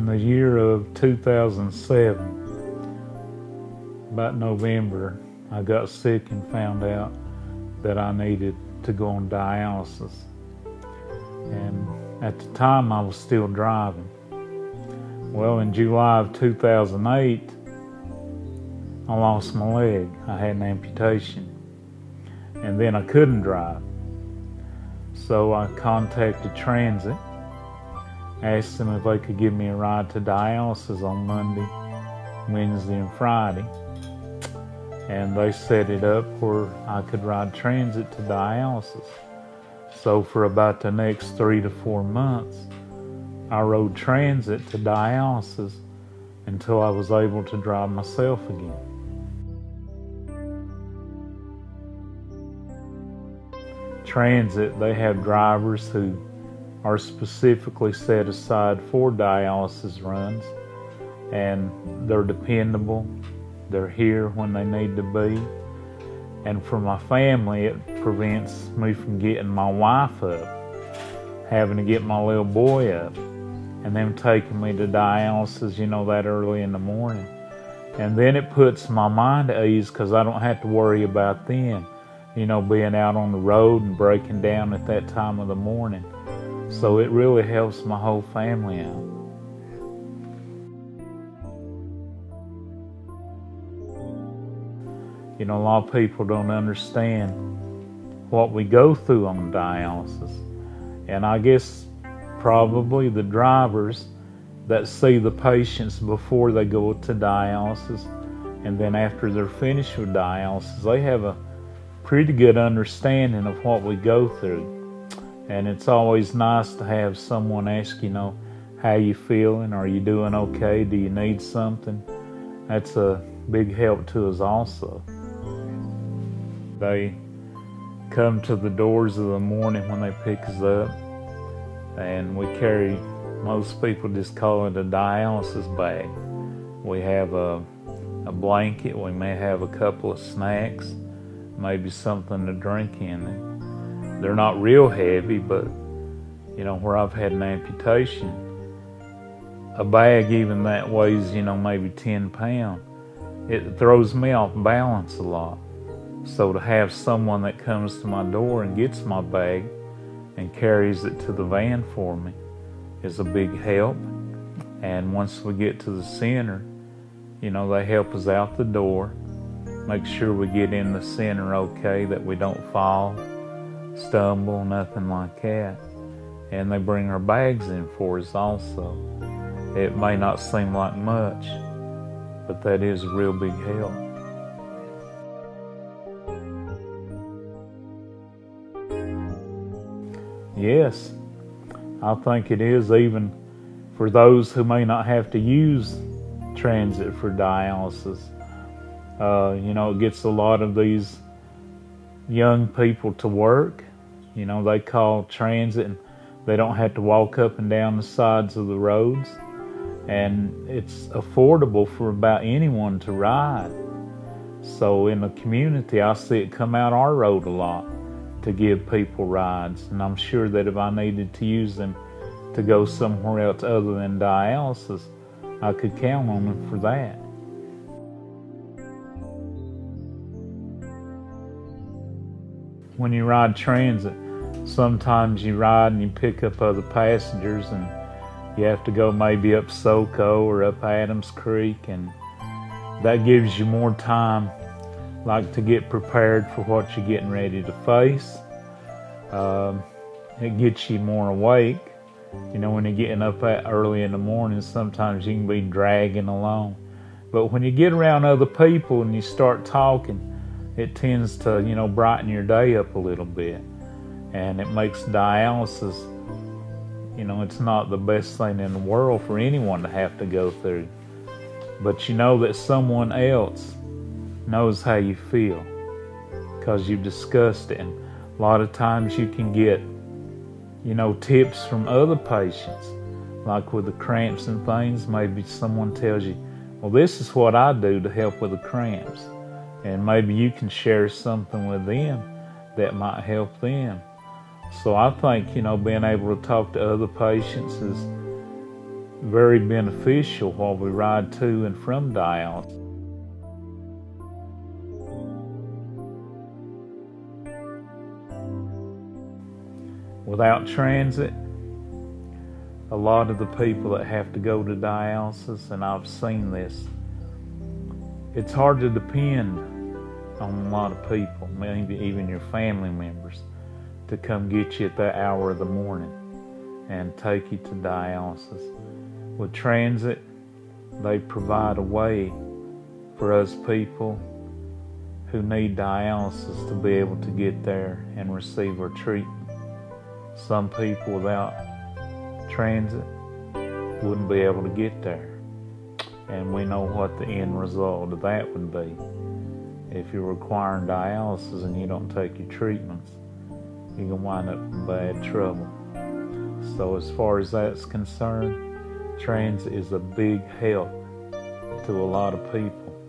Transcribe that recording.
In the year of 2007, about November, I got sick and found out that I needed to go on dialysis. And at the time, I was still driving. Well, in July of 2008, I lost my leg. I had an amputation. And then I couldn't drive. So I contacted Transit, asked them if they could give me a ride to dialysis on Monday, Wednesday, and Friday. And they set it up where I could ride Transit to dialysis. So for about the next 3 to 4 months, I rode Transit to dialysis until I was able to drive myself again. Transit, they have drivers who are specifically set aside for dialysis runs, and they're dependable. They're here when they need to be. And for my family, it prevents me from getting my wife up, having to get my little boy up, and them taking me to dialysis, that early in the morning. And then it puts my mind at ease because I don't have to worry about them, being out on the road and breaking down at that time of the morning. So it really helps my whole family out. A lot of people don't understand what we go through on dialysis. And I guess probably the drivers that see the patients before they go to dialysis, and then after they're finished with dialysis, they have a pretty good understanding of what we go through. And it's always nice to have someone ask, how you feeling? Are you doing okay? Do you need something? That's a big help to us also. They come to the doors of the morning when they pick us up, and we carry, most people just call it a dialysis bag. We have a blanket, we may have a couple of snacks, maybe something to drink in it. They're not real heavy, but where I've had an amputation, a bag even that weighs, maybe 10 pounds, it throws me off balance a lot. So to have someone that comes to my door and gets my bag and carries it to the van for me is a big help. And once we get to the center, they help us out the door, make sure we get in the center okay, that we don't fall, stumble, nothing like that. And they bring our bags in for us also. It may not seem like much, but that is a real big help. Yes, I think it is, even for those who may not have to use Transit for dialysis. It gets a lot of these young people to work. They call Transit and they don't have to walk up and down the sides of the roads. And it's affordable for about anyone to ride. So in the community, I see it come out our road a lot to give people rides. And I'm sure that if I needed to use them to go somewhere else other than dialysis, I could count on them for that. When you ride Transit, sometimes you ride and you pick up other passengers, and you have to go maybe up SoCo or up Adams Creek, and that gives you more time to get prepared for what you're getting ready to face. It gets you more awake. When you're getting up early in the morning, sometimes you can be dragging along. But when you get around other people and you start talking, it tends to, brighten your day up a little bit. And it makes dialysis, it's not the best thing in the world for anyone to have to go through. But you know that someone else knows how you feel because you've discussed it. And a lot of times you can get, tips from other patients, like with the cramps and things. Maybe someone tells you, well, this is what I do to help with the cramps. And maybe you can share something with them that might help them. So I think, being able to talk to other patients very beneficial while we ride to and from dialysis. Without transit, a lot of the people that have to go to dialysis, and I've seen this, it's hard to depend on a lot of people, maybe even your family members, to come get you at that hour of the morning and take you to dialysis. With transit, they provide a way for us people who need dialysis to be able to get there and receive our treatment. Some people without transit wouldn't be able to get there, and we know what the end result of that would be. If you're requiring dialysis and you don't take your treatments, you can wind up in bad trouble. So as far as that's concerned, transit is a big help to a lot of people.